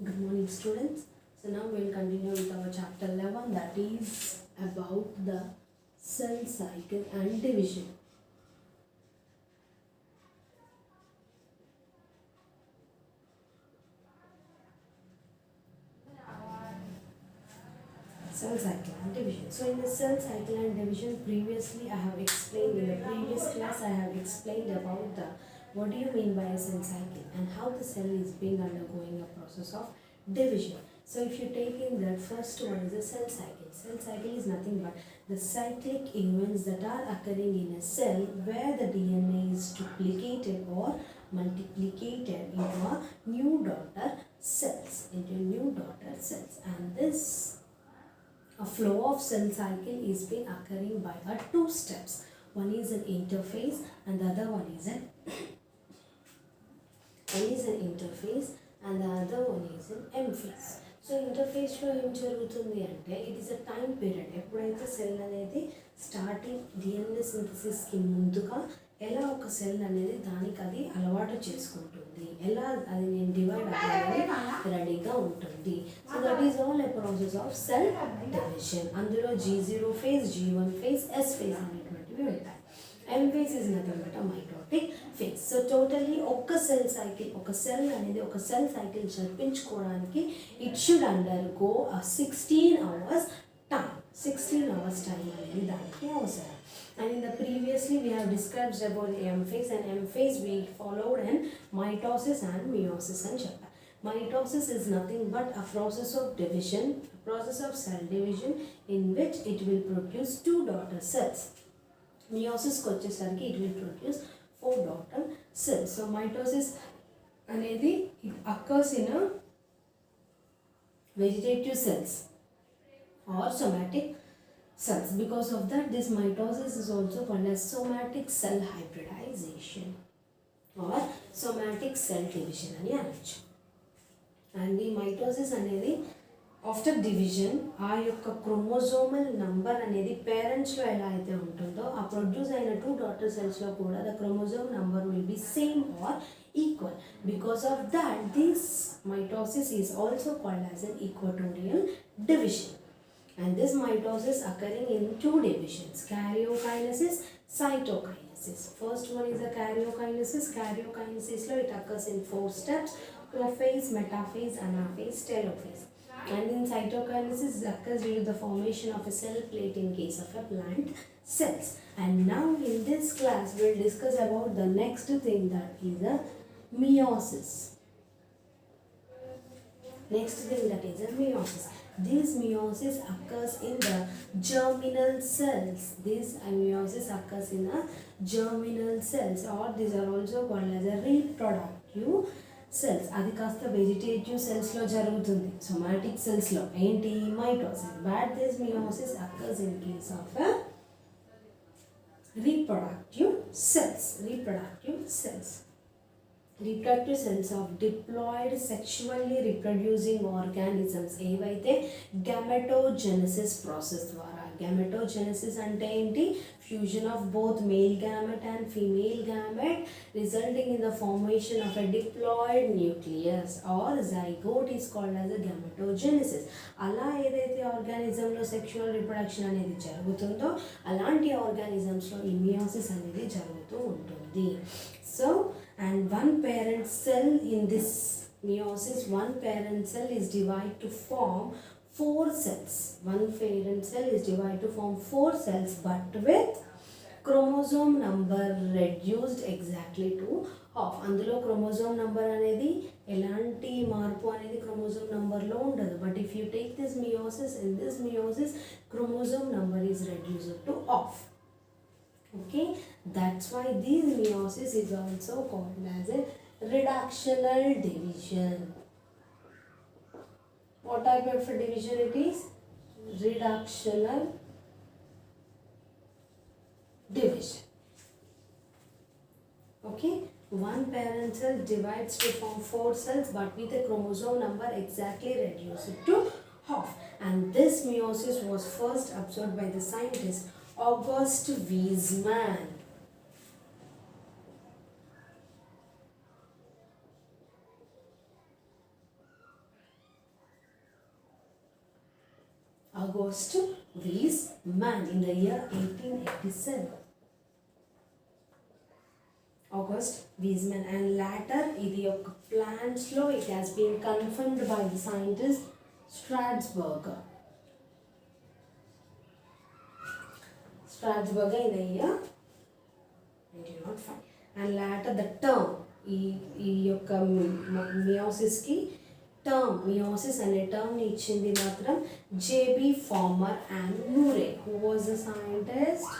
Good morning, students. So now we'll continue with our chapter 11, that is about the cell cycle and division. Cell cycle and division. So in the cell cycle and division, previously I have explained, in the previous class I have explained about the what do you mean by a cell cycle and how the cell is being undergoing a process of division. So if you take in that, first one is a cell cycle. Cell cycle is nothing but the cyclic events that are occurring in a cell where the DNA is duplicated or multiplicated into a new daughter cells, and this a flow of cell cycle is being occurring by two steps. One is an interphase and the other one is an interphase and the other one is an M phase. So ఇంటర్ఫేస్లో ఏం జరుగుతుంది అంటే it is a time period. ఎప్పుడైతే cell అనేది starting DNA సింథసిస్కి ముందుగా ఎలా ఒక సెల్ అనేది దానికి అది అలవాటు చేసుకుంటుంది, ఎలా అది నేను డివైడ్ అవ్వాలని రెడీగా ఉంటుంది. So that is all a process of cell division. అందులో G0 phase, G1 phase, S phase అనేటువంటివి ఉంటాయి. M phase is nothing but a mitotic phase. So totally ఒక సెల్ సైకిల్, ఒక సెల్ అనేది ఒక సెల్ సైకిల్ జరిపించుకోవడానికి it should undergo a 16 hours time. 16 hours time అనేది దానికి అవసరం. And in the previously we have described about the M phase, and M phase we followed in mitosis and meiosis అని చెప్పారు. Mitosis is nothing but a process of division, a process of cell division in which it will produce two daughter cells. Meiosis కి వచ్చేసరికి it will produce 4 daughter cells. So mitosis అనేది it occurs in a vegetative cells or somatic cells. Because of that, this mitosis is also called as somatic cell hybridization or somatic cell division అని అనొచ్చు. And ఈ mitosis అనేది after division ఆ యొక్క chromosomal number అనేది పేరెంట్స్లో ఎలా అయితే ఉంటుందో ఆ ప్రొడ్యూస్ అయిన 2 డాటర్ సెల్స్లో కూడా the chromosome number will be same or equal. Because of that this mitosis is also called as an equatorial division. And this mitosis occurring in 2 divisions, karyokinesis, cytokinesis. First one is the karyokinesis. Karyokinesis lo it occurs in 4 steps: prophase, metaphase, anaphase, telophase. And in cytokinesis it occurs due to the formation of a cell plate in case of a plant cells. And now in this class we will discuss about the next thing, that is a meiosis. Next thing, that is a meiosis. This meiosis occurs in the germinal cells. This meiosis occurs in the germinal cells, or these are also called as a reproductive cells. అది కాస్త vegetative సెల్స్లో జరుగుతుంది, somatic సెల్స్లో ఏంటి mitosis. But this meiosis occurs in case of a reproductive cells. Reproductive cells of diploid sexually reproducing organisms ఏవైతే gametogenesis process ద్వారా. Gametogenesis అంటే ఏంటి? Fusion of both male gamete and female gamete resulting in the formation of a diploid nucleus or zygote is called as a gametogenesis. అలా ఏదైతే ఆర్గానిజంలో sexual reproduction అనేది జరుగుతుందో అలాంటి ఆర్గానిజమ్స్లో ఈ మియోసిస్ అనేది జరుగుతూ ఉంటుంది. So and one parent cell in this meiosis, one parent cell is divided to form 4 cells. One parent cell is divided to form 4 cells, but with chromosome number reduced exactly to half. అందులో chromosome number అనేది ఎలాంటి మార్పు అనేది chromosome నంబర్లో ఉండదు. But if you take this meiosis, in this meiosis chromosome number is reduced to half. Okay, that's why this meiosis is also called as a reductional division. What type of division it is? Reductional division. Okay, one parent cell divides to form 4 cells, but with a chromosome number exactly reduced to half. And this meiosis was first observed by the scientist August Weismann. August Weismann in the year 1887. August Weismann, and later ఇది ఒక plants లో it has been confirmed by the scientist Strasburger in the year 1905. And later the term ఈ యొక్క మియోసిస్కి meiosis అనే టర్మ్ని ఇచ్చింది మాత్రం JB Farmer and Moore. Who was the scientist?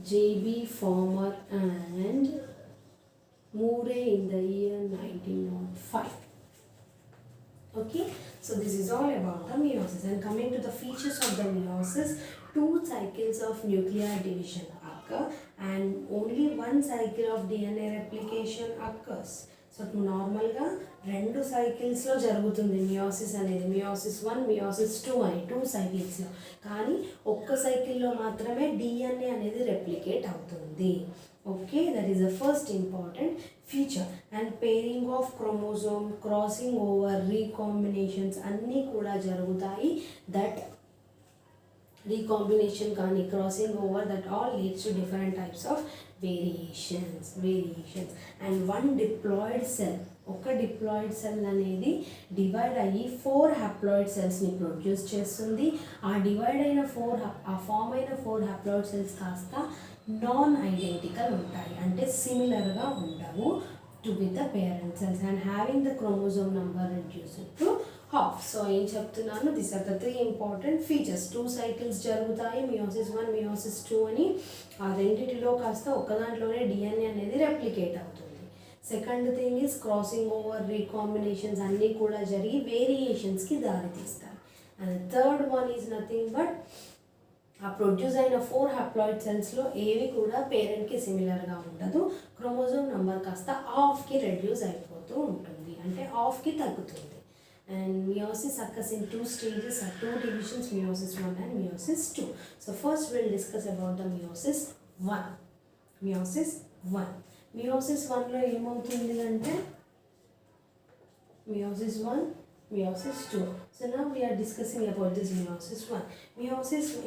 JB Farmer and Moore in the year 1905. Okay, so this is all about the meiosis. And coming to the features of the meiosis, 2 cycles of nuclear division occur and only 1 cycle of DNA replication occurs. So నార్మల్గా 2 సైకిల్స్లో జరుగుతుంది meiosis అనేది, meiosis 1 meiosis 2 అని 2 సైకిల్స్లో. కానీ ఒక్క సైకిల్లో మాత్రమే DNA అనేది replicate అవుతుంది. Okay, that is the first important feature. And pairing of chromosome, crossing over, recombinations అన్నీ కూడా జరుగుతాయి. That recombination కానీ crossing over, that all leads to different types of variations. And one diploid cell, ఒక diploid cell అనేది divide అయ్యి 4 haploid సెల్స్ని produce చేస్తుంది. ఆ divide అయిన ఫామ్ అయిన 4 హ్యాప్లాయిడ్ సెల్స్ కాస్త నాన్ ఐడెంటికల్ ఉంటాయి, అంటే సిమిలర్గా ఉండవు with the parent cells, and having the chromosome number reduced to half. So ఏం చెప్తున్నాను, this are the 3 important features. 2 cycles జరుగుతాయి, మియోసిస్ 1 మియోసిస్ 2 అని. ఆ రెండింటిలో కాస్త ఒక్కదాంట్లోనే డిఎన్ఏ అనేది రెప్లికేట్ అవుతుంది. Second thing is crossing over, recombinations అన్నీ కూడా జరిగి వేరియేషన్స్కి దారితీస్తాయి. And third one is nothing but uh produce అయిన 4 హ్యాప్లాయిడ్ సెల్స్లో ఏవి కూడా పేరెంట్కి సిమిలర్గా ఉండదు. క్రోమోజోమ్ నెంబర్ కాస్త హాఫ్కి రెడ్యూస్ అయిపోతూ ఉంటుంది, అంటే హాఫ్కి తగ్గుతుంది. And meiosis occurs in 2 stages or 2 divisions, meiosis 1 and meiosis 2. So first we'll discuss about the meiosis 1. Meiosis 1లో ఏమవుతుంది అంటే meiosis 1 meiosis 2. So now we are discussing about this meiosis 1.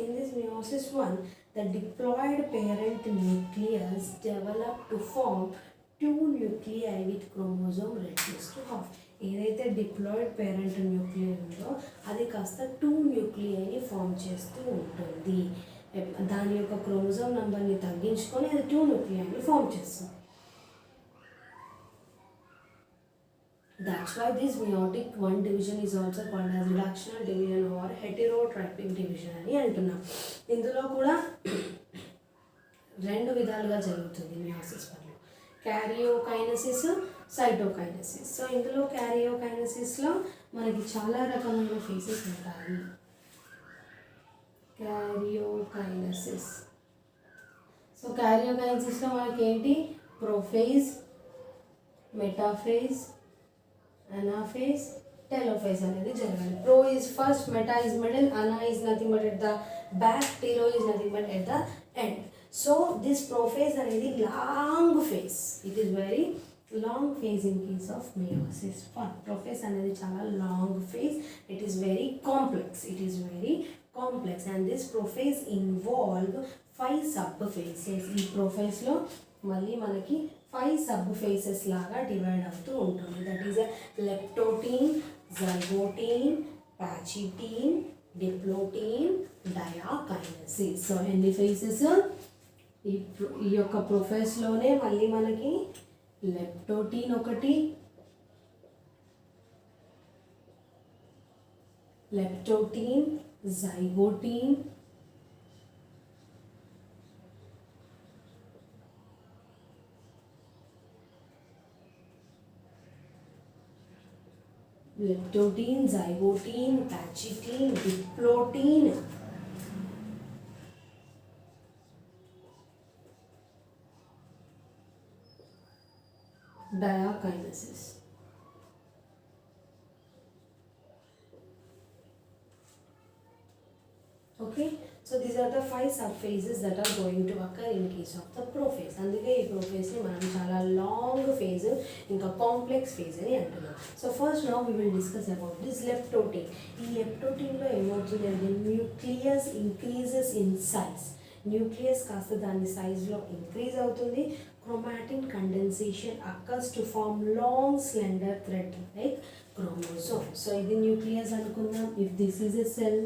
In this meiosis 1, the diploid parent nucleus develop to form 2 nuclei with chromosome reduced to half. ఏదైతే diploid parent nuclei ఉందో అది కాస్త 2 న్యూక్లియైని form చేస్తూ ఉంటుంది. దాని యొక్క క్రోమోజోమ్ నెంబర్ని తగ్గించుకొని అది 2 న్యూక్లియైని ఫామ్ చేస్తుంది. That's why this meiotic 1 division is also called as reductional division or heterotropic division అని అంటున్నాం. ఇందులో కూడా 2 విధాలుగా జరుగుతుంది మియోసిస్ వల్ల, క్యారియోకైనసిస్, సైటోకైనసిస్. సో ఇందులో క్యారియోకైనసిస్లో మనకి చాలా రకమైన ఫేసెస్ ఉంటాయి. క్యారియోకైనసిస్లో మనకి ఏంటి, ప్రోఫేజ్, మెటాఫేజ్, అనాఫేజ్, టెలోఫేజ్ అనేది జరగాలి. Pro is first, meta is middle, ana is nothing but at the back, telo is nothing but at the end. So this prophase అనేది long phase, it is very long phase in case of meiosis 1. Prophase అనేది చాలా long phase, it is very complex, and this prophase involve 5 sub phases. ఈ ప్రోఫేజ్లో మళ్ళీ మనకి 5 sub faces లాగా divide అవుతూ ఉంటుంది. That is leptotene, zygotene, pachytene, diplotene, diakinesis. So ఎన్ని phases ఈ యొక్క ప్రొఫేస్లోనే మళ్ళీ మనకి లెప్టోటీన్ ఒకటి, zygotene, zygotene, pachytene, diplotene, diakinesis. Okay, so these are are the 5 subphases that are going to occur in case of the prophase. అందుకే ఈ prophase మనం చాలా లాంగ్ ఫేజ్ ఇంకా కాంప్లెక్స్ ఫేజ్ అని అంటున్నాం. So first now we will discuss about this leptotin. ఈ లెప్టోటిన్లో ఏమవుతుంది అంటే nucleus increases in size. Nucleus కాస్త దాని సైజ్లో ఇంక్రీజ్ అవుతుంది. Chromatin condensation occurs to form long slender thread like chromosome. So ఇది న్యూక్లియస్ అనుకుందాం. If this is a cell,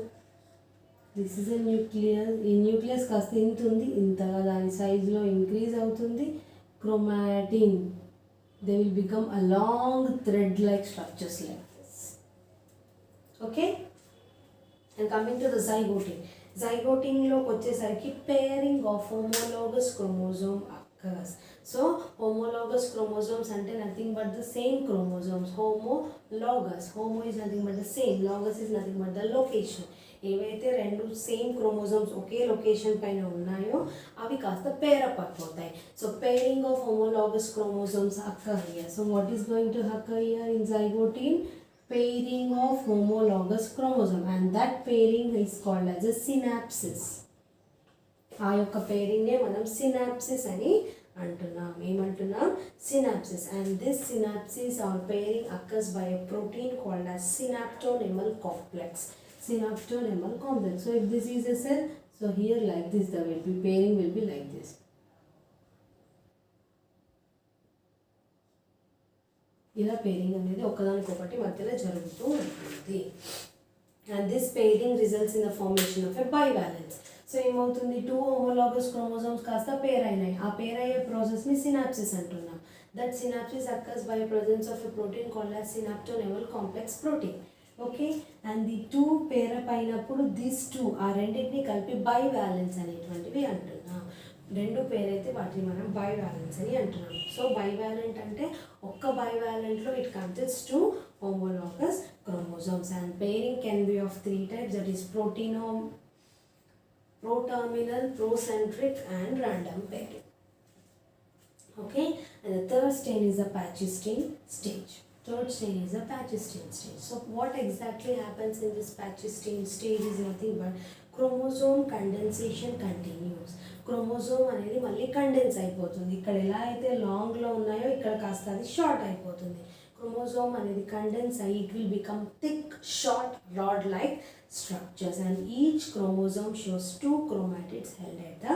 this is a nucleus. ఈ న్యూక్లియస్ కాస్త ఇంత ఉంది, ఇంతగా దాని సైజ్లో ఇంక్రీజ్ అవుతుంది. Chromatin, they will become a long thread like structures like this. Okay, and coming to the zygotene. జైగోటిన్లోకి వచ్చేసరికి pairing of homologous chromosome occurs. So homologous chromosomes అంటే nothing but the same chromosomes. Homologous, homo is nothing but the same, logos is nothing but the location. ఏవైతే రెండు same chromosomes ఒకే location పైన ఉన్నాయో అవి కాస్త pair up అయిపోతాయి. So pairing of homologous chromosomes occur here. So what is going to occur here in zygotene? Pairing of homologous chromosome, and that pairing is called as a synapsis. ఆ యొక్క పేరింగ్నే మనం synopsis అని అంటున్నాం. ఏమంటున్నాం? Synapsis. And this synapsis or pairing occurs by a protein called as synaptonemal complex. Synaptonemal complex. So if this is a cell, so here like this the will be pairing will be like this. ఇలా pairing అనేది ఒకదానికొకటి మధ్యలో జరుగుతూ ఉంటుంది. And this pairing results in the formation of a bivalents. So ఏమవుతుంది? 2 homologous chromosomes కాస్త పేర్ అయినాయి. ఆ పేర్ అయ్యే ప్రాసెస్ని సినాప్సిస్ అంటున్నాం. That synapsis occurs by presence of a protein called as synaptonemal complex protein. Okay, and the 2 pair up అయినప్పుడు this 2 uh రెండింటిని కలిపి బైవాలెన్స్ అనేటువంటివి అంటున్నాం. రెండు పేరైతే వాటిని మనం బైవాలెన్స్ అని అంటున్నాం. సో బైవాలెంట్ అంటే ఒక్క బైవాలెంట్లో it consists 2 homologous chromosomes. And pairing can be of 3 types, that is pro-terminal, procentric and random pairing. Okay, and the third stage is the Pachystine stage. Third stage is the Pachystine stage. So what exactly happens in this Pachystine stage is nothing but chromosome condensation continues. Chromosome అనేది మళ్ళీ condense అయిపోతుంది. ఇక్కడ ఎలా అయితే లాంగ్లో ఉన్నాయో ఇక్కడ కాస్త అది షార్ట్ అయిపోతుంది. క్రోమోజోమ్ అనేది కండెన్స్ అయ్యి it will become thick short rod like structures, and each chromosome shows 2 chromatids held at the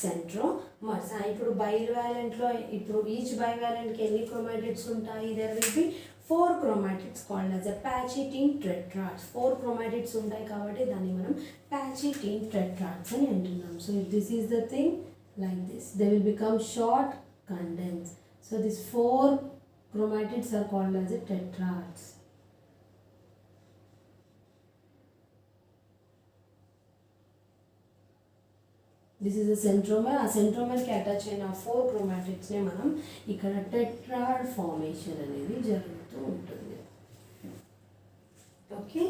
centromeres. ఇప్పుడు బైవాలెంట్లో ఇప్పుడు ఈచ్ బైవాలెంట్కి ఎన్ని క్రోమాటిడ్స్ ఉంటాయి? there will be 4 chromatids called as a Pachystine tetrads. 4 chromatids ఉంటాయి కాబట్టి దాన్ని మనం Pachystine tetrads అని అంటున్నాం. So if this is the thing like this, they will become short condensed. So these 4 chromatids are called as a tetrads. This is a centromere. ఆ సెంట్రోమర్కి attach అయిన 4 క్రోమాటిడ్స్నే మనం ఇక్కడ టెట్రాడ్ ఫార్మేషన్ అనేది జరుగుతూ ఉంటుంది. Okay,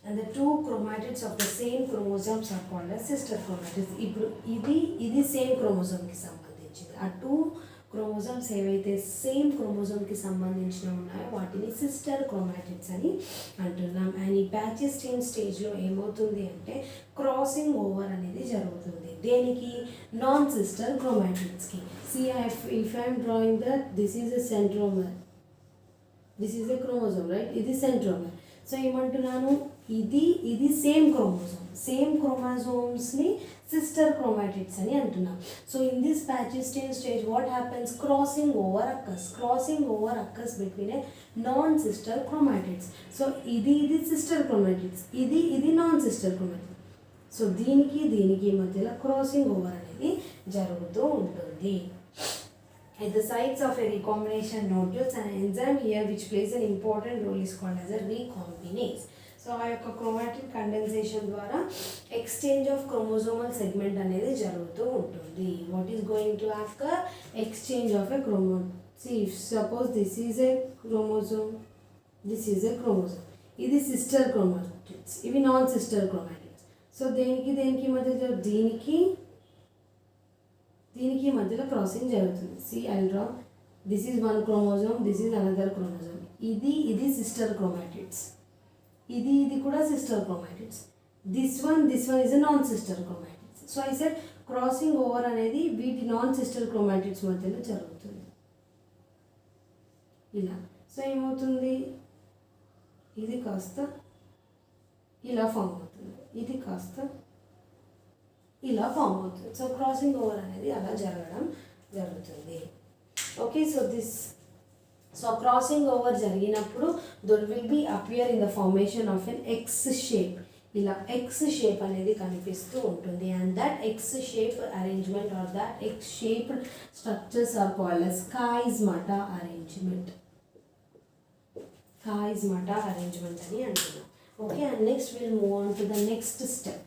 and the 2 chromatids of the same chromosomes are called as sister chromatids. ఇప్పుడు ఇది సేమ్ క్రోమోజోమ్కి సంబంధించింది. ఆ 2 క్రోమోజోమ్స్ ఏవైతే సేమ్ క్రోమోజోమ్కి సంబంధించిన ఉన్నాయో వాటిని సిస్టర్ క్రోమాటిడ్స్ అని అంటున్నాం. అండ్ ఈ ప్యాచిస్టీన్ స్టేజ్లో ఏమవుతుంది అంటే క్రాసింగ్ ఓవర్ అనేది జరుగుతుంది. దేనికి? నాన్ సిస్టర్ క్రోమాటిడ్స్కి. See if I'm drawing that this is a centromere, this is a chromosome, right? ఇది సెంట్రోమర్. సో ఏమంటున్నాను? ఇది సేమ్ క్రోమోజోమ్స్ని సిస్టర్ క్రోమాటిడ్స్ అని అంటున్నాం. So in this pachytene stage what happens? Crossing over occurs between a non sister chromatids. So ఇది sister chromatids, ఇది non sister chromatids. So దీనికి మధ్యలో crossing over అనేది జరుగుతూ ఉంటుంది. At the sites of a recombination nodules, an enzyme here which plays an important role is called as a recombinase. So ఆ యొక్క chromatin condensation ద్వారా exchange of chromosomal segment అనేది జరుగుతూ ఉంటుంది. What is going to occur? Exchange of a suppose this is a chromosome, ఇది sister chromatids, ఇవి non sister chromatids. So దేనికి మధ్య దీనికి మధ్యలో క్రాసింగ్ జరుగుతుంది. See I'll draw, this is 1 chromosome, this is another chromosome. ఇది సిస్టర్ క్రోమాటిడ్స్, ఇది కూడా sister chromatids. this one is a non-sister chromatids. So I said crossing over అనేది వీటి non-sister chromatids మధ్యలో జరుగుతుంది ఇలా. సో ఏమవుతుంది, ఇది కాస్త ఇలా ఫామ్ అవుతుంది, ఇది కాస్త ఇలా ఫామ్ అవుతుంది. సో క్రాసింగ్ ఓవర్ అనేది అలా జరగడం జరుగుతుంది. ఓకే, సో క్రాసింగ్ ఓవర్ జరిగినప్పుడు there will be appear in the formation of an X shape. ఇలా ఎక్స్ షేప్ అనేది కనిపిస్తూ ఉంటుంది. And that X shape arrangement or that X shaped structures are called as chiasmata arrangement. Chiasmata arrangement అని అంటున్నాం. Okay, and next will move on to the next step.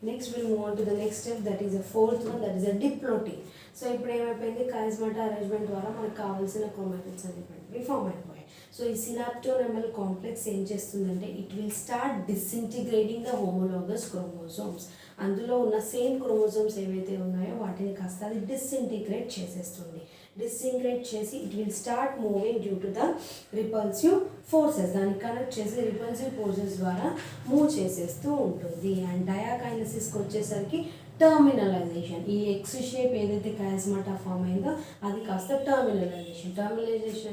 Next we'll move on to the next step, that is the fourth one, that is a diploting. So ఇప్పుడు ఏమైపోయింది, chiasmata arrangement ద్వారా మనకు కావాల్సిన chromatids అనేటువంటివి form అయిపోయాయి. So ఈ సినాప్టోనెమల్ complex ఏం చేస్తుందంటే it will start disintegrating the homologous chromosomes. అందులో ఉన్న సేమ్ క్రోమోజోమ్స్ ఏవైతే ఉన్నాయో వాటిని కాస్త అది డిస్ఇంటిగ్రేట్ చేసేస్తుంది. డిస్ఇంటిగ్రేట్ చేసి it will start moving due to the repulsive forces. దాన్ని కనెక్ట్ చేసి రిపల్సివ్ ఫోర్సెస్ ద్వారా మూవ్ చేసేస్తూ ఉంటుంది. అండ్ డయాకైనసిస్కి వచ్చేసరికి టర్మినలైజేషన్, ఈ ఎక్స్ షేప్ ఏదైతే chiasmata ఫామ్ అయిందో అది కాస్త terminalization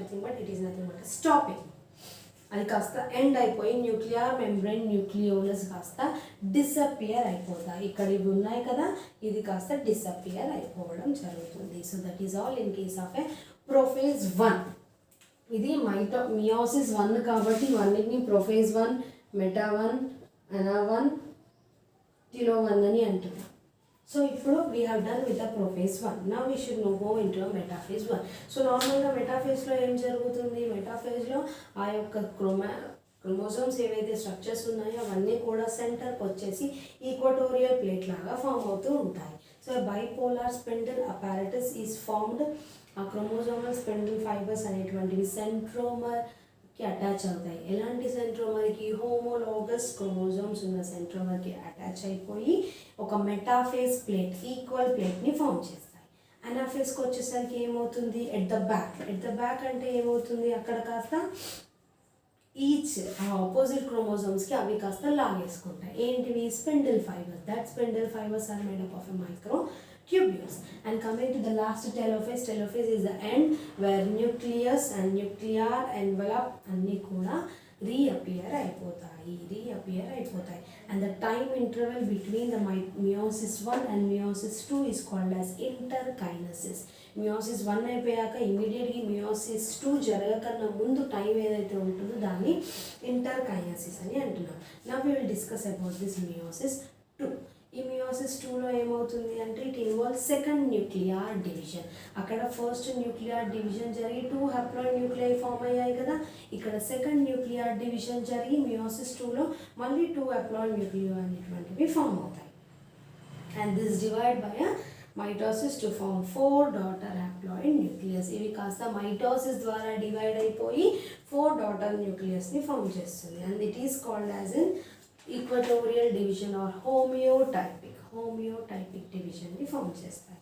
nothing but it is nothing but stopping. అది కాస్త ఎండ్ అయిపోయి న్యూక్లియర్ మెంబ్రెయిన్ న్యూక్లియోలస్ కాస్త డిసపియర్ అయిపోతాయి. ఇక్కడ ఇవి ఉన్నాయి కదా, ఇది కాస్త డిసపియర్ అయిపోవడం జరుగుతుంది. So that is all in case of a prophase 1. ఇది మియోసిస్ 1 కాబట్టి ఇవన్నిటిని ప్రొఫేజ్ 1, మెటా 1, అనా 1, టిలో 1 అని అంటున్నాం. సో ఇప్పుడు we have done with the prophase 1. Now we should go into metaphase 1. So నార్మల్గా మెటాఫేజ్లో ఏం జరుగుతుంది, మెటాఫేజ్లో ఆ యొక్క క్రోమోజోమ్స్ ఏవైతే స్ట్రక్చర్స్ ఉన్నాయో అవన్నీ కూడా సెంటర్కి వచ్చేసి ఈక్వటోరియల్ ప్లేట్ లాగా ఫామ్ అవుతూ ఉంటాయి. So bipolar spindle apparatus is formed. ఆ క్రోమోజోమల్ స్పెండిల్ ఫైబర్స్ అనేటువంటివి సెంట్రోమర్కి అటాచ్ అవుతాయి. ఎలాంటి సెంట్రోమర్కి, హోమోలాగస్ క్రోమోజోమ్స్ ఉన్న సెంట్రోమర్కి అటాచ్ అయిపోయి ఒక మెటాఫేజ్ ప్లేట్, ఈక్వల్ ప్లేట్ని ఫామ్ చేస్తాయి. అనాఫేజ్కి వచ్చేసరికి ఏమవుతుంది, ఎట్ ద బ్యాక్ అంటే ఏమవుతుంది, అక్కడ కాస్త ఈచ్ ఆ ఆపోజిట్ క్రోమోజోమ్స్కి అవి కాస్త లాగేసుకుంటాయి. ఏంటివి, spindle fibres. That spindle fibres are made up of a micro tubules. And coming to the last telophase is the end where nucleus and nuclear envelope అన్నీ కూడా reappear అయిపోతాయి. And the time interval between the meiosis 1 and meiosis 2 is called as interkinesis. meiosis 1 అయిపోయాక ఇమీడియట్గా meiosis 2 జరగకన్నా ముందు time ఏదైతే ఉంటుందో దాన్ని interkinesis అని అంటున్నాం. Now we will discuss about this meiosis 2. ఈ మియోసిస్ 2లో ఏమవుతుంది అంటే it involve second nuclear division. అక్కడ ఫస్ట్ న్యూక్లియర్ డివిజన్ జరిగి 2 హ్యాప్లాయిడ్ న్యూక్లియై ఫామ్ అయ్యాయి కదా, ఇక్కడ సెకండ్ న్యూక్లియర్ డివిజన్ జరిగి మియోసిస్ 2లో మళ్ళీ 2 హ్యాప్లాయిడ్ న్యూక్లియో అనేటువంటివి ఫామ్ అవుతాయి. And this divide by mitosis to form 4 daughter haploid nucleus. ఇవి కాస్త మైటోసిస్ ద్వారా డివైడ్ అయిపోయి 4 డాటర్ న్యూక్లియస్ని ఫామ్ చేస్తుంది. And it is called as in equatorial division or homeotypic డివిజన్ని ఫామ్ చేస్తాయి.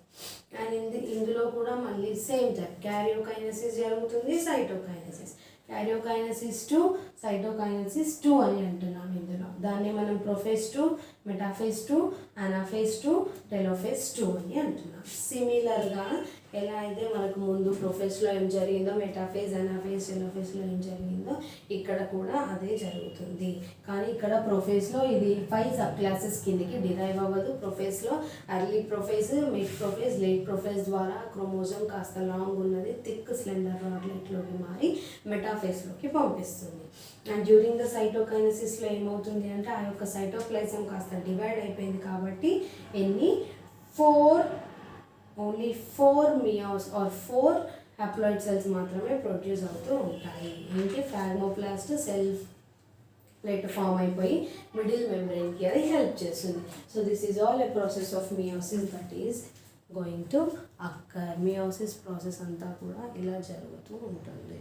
అండ్ ఇందులో కూడా మళ్ళీ సేమ్ టైప్ క్యారియోకైనసిస్ జరుగుతుంది, సైటోకైనసిస్. క్యారియోకైనసిస్ 2, సైటోకైనసిస్ 2 అని అంటున్నాం ఇందులో. దాన్ని మనం ప్రొఫేజ్ 2, మెటాఫేజ్ 2, అనాఫేజ్ 2, టెలోఫేజ్ 2 అని అంటున్నాం. సిమిలర్గా ఎలా అయితే మనకు ముందు ప్రొఫేజ్లో ఏం జరిగిందో, మెటాఫేజ్, అనాఫేజ్, టెలోఫేజ్లో ఏం జరిగిందో ఇక్కడ కూడా అదే జరుగుతుంది. కానీ ఇక్కడ ప్రొఫేజ్లో ఇది 5 సబ్ క్లాసెస్ కిందకి డిరైవ్ అవ్వదు. ప్రొఫేజ్లో ఎర్లీ ప్రొఫేజ్, మిడ్ ప్రొఫేజ్, లేట్ ప్రొఫేజ్ ద్వారా క్రోమోజోమ్ కాస్త లాంగ్ ఉన్నది థిక్ స్లెండర్ రాడ్లెట్లోకి మారి మెటాఫేజ్లోకి పంపిస్తుంది. అండ్ డ్యూరింగ్ ద సైటోకైనసిస్లో ఏమవుతుంది అంటే ఆ యొక్క సైటోప్లాజం కాస్త డివైడ్ అయిపోయింది కాబట్టి ఓన్లీ 4 మియోస్ ఆర్ 4 హ్యాప్లాయిడ్ సెల్స్ మాత్రమే ప్రొడ్యూస్ అవుతూ ఉంటాయి. ఏంటి, ఫార్మోప్లాస్ట్ సెల్ఫ్ ప్లేట్ ఫామ్ అయిపోయి మిడిల్ మెంబ్రెయిన్కి అది హెల్ప్ చేస్తుంది. So this is all a process of meiosis that is going to అక్కర్. Meiosis process అంతా కూడా ఇలా జరుగుతూ ఉంటుంది.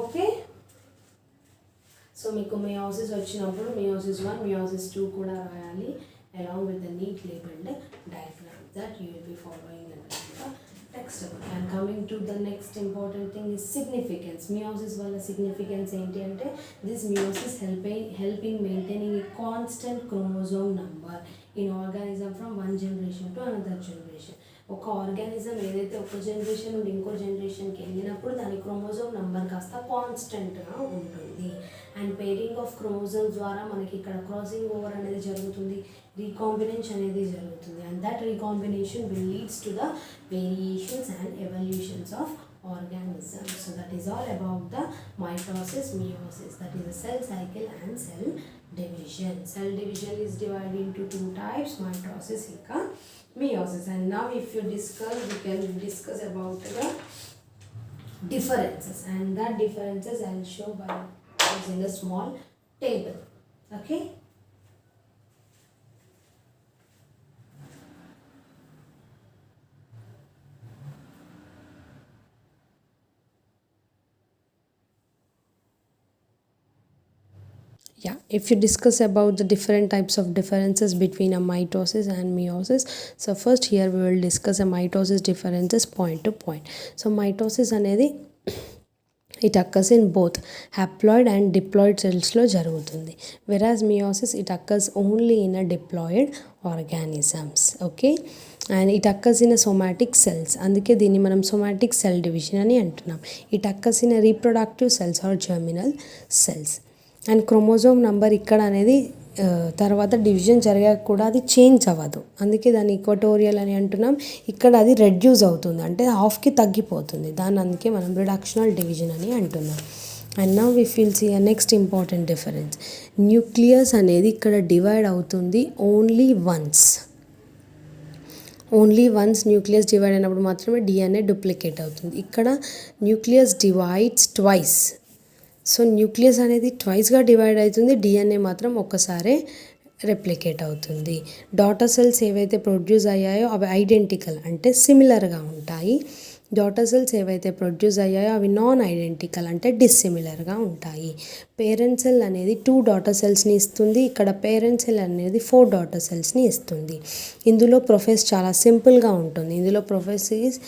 ఓకే, సో మీకు మియోసిస్ వచ్చినప్పుడు మియోసిస్ 1, మియోసిస్ 2 కూడా రాయాలి along with the neat labeled diagram that you will be following in the textbook. And coming to the next important thing is significance. Meiosis వల్ల significance ఏంటి అంటే this meiosis help in maintaining a constant chromosome number in organism from one generation to another generation. ఒక organism ఏదైతే ఒక generation నుండి ఇంకో జనరేషన్కి వెళ్ళినప్పుడు దాని క్రోమోజోమ్ నంబర్ కాస్త కాన్స్టెంట్గా ఉంటుంది. అండ్ పేరింగ్ ఆఫ్ క్రోమోజోమ్స్ ద్వారా మనకి ఇక్కడ క్రాసింగ్ ఓవర్ అనేది జరుగుతుంది, రీకాంబినేషన్ అనేది జరుగుతుంది. And that recombination will leads to the variations and evolutions of organisms. So that is all about the mitosis, meiosis, that is the cell cycle and cell division. Cell division is divided into two types, mitosis and meiosis. And now if you we can discuss about the differences, and that differences I will show by using a small table. Okay. Yeah, if you discuss about the different types of differences between a mitosis and meiosis, so first here we will discuss a mitosis differences point to point. So mitosis అనేది it occurs in both haploid and diploid cells లో జరుగుతుంది, whereas meiosis it occurs only in a diploid organisms. Okay, and it occurs in a somatic cells, అందుకే దీన్ని మనం somatic cell division అని అంటున్నాం. It occurs in a reproductive cells or germinal cells. And chromosome number ఇక్కడ అనేది తర్వాత division జరిగాక కూడా అది చేంజ్ అవ్వదు, అందుకే దాన్ని ఈక్వటోరియల్ అని అంటున్నాం. ఇక్కడ అది రెడ్యూస్ అవుతుంది, అంటే హాఫ్కి తగ్గిపోతుంది, దాన్ని అందుకే మనం రిడక్షనల్ డివిజన్ అని అంటున్నాం. And now we will see a next important difference. Nucleus అనేది ఇక్కడ డివైడ్ అవుతుంది ఓన్లీ వన్స్ న్యూక్లియస్ డివైడ్ అయినప్పుడు మాత్రమే డిఎన్ఏ డూప్లికేట్ అవుతుంది. ఇక్కడ nucleus divides twice. So nucleus అనేది ట్వైస్గా డివైడ్ అవుతుంది, డిఎన్ఏ మాత్రం ఒక్కసారే రెప్లికేట్ అవుతుంది. డాటర్ సెల్స్ ఏవైతే ప్రొడ్యూస్ అయ్యాయో అవి ఐడెంటికల్ అంటే సిమిలర్గా ఉంటాయి. డాటర్ సెల్స్ ఏవైతే ప్రొడ్యూస్ అయ్యాయో అవి నాన్ ఐడెంటికల్ అంటే డిస్సిమిలర్గా ఉంటాయి. పేరెంట్ సెల్ అనేది 2 డాటర్ సెల్స్ని ఇస్తుంది, ఇక్కడ పేరెంట్ సెల్ అనేది 4 డాటర్ సెల్స్ని ఇస్తుంది. ఇందులో ప్రొసెస్ చాలా సింపుల్గా ఉంటుంది. ఇందులో process is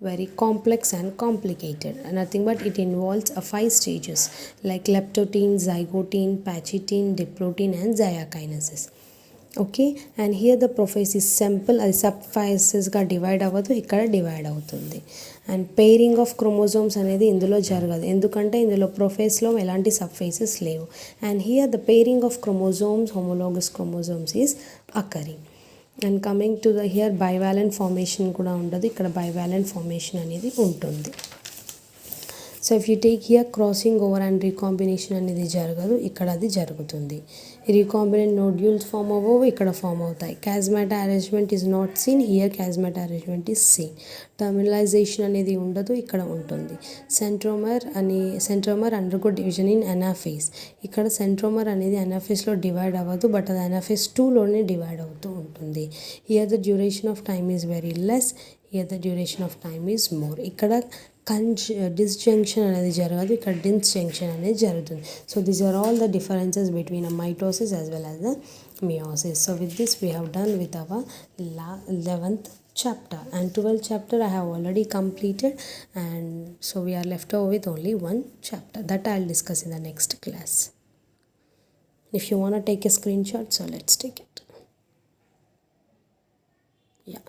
very complex and complicated, nothing but it involves 5 stages like leptotene, zygotene, pachytene, diplotin and zyakinases. Okay, and here the process is simple, అది సబ్ ఫేసెస్గా డివైడ్ అవ్వదు, ఇక్కడ డివైడ్ అవుతుంది. అండ్ పేరింగ్ ఆఫ్ క్రోమోజోమ్స్ అనేది ఇందులో జరగదు, ఎందుకంటే ఇందులో ప్రొఫేస్లో ఎలాంటి సబ్ ఫేసెస్ లేవు. And here the pairing of chromosomes, homologous chromosomes is occurring. And coming to the here bivalent formation కూడా ఉండదు, ఇక్కడ బైవాలెంట్ ఫార్మేషన్ అనేది ఉంటుంది. So if you take here crossing over and recombination అనేది జరగదు, ఇక్కడ అది జరుగుతుంది. రీకాంబినెంట్ నోడ్యూల్స్ ఫామ్ అవ్వవు, ఇక్కడ ఫామ్ అవుతాయి. Chiasmata arrangement is not seen, here chiasmata arrangement is seen. Terminalization అనేది ఉండదు, ఇక్కడ ఉంటుంది. Centromere undergo division in anaphase. ఇక్కడ సెంట్రోమర్ అనేది అనాఫేస్లో డివైడ్ అవ్వదు, బట్ అది అనాఫేస్ 2లోనే డివైడ్ అవుతూ ఉంటుంది. Here the duration of time is very less, here the duration of time is more. ఇక్కడ డిస్జంక్షన్ అనేది జరగదు, ఇక్కడ డిస్జంక్షన్ అనేది జరుగుతుంది. So these are all the differences between a mitosis as well as the meiosis. So with this we have done with our 11th chapter, and 12th chapter I have already completed, and so we are left over with only one chapter that I'll discuss in the next class. If you want to take a screenshot, so let's take it. Yeah.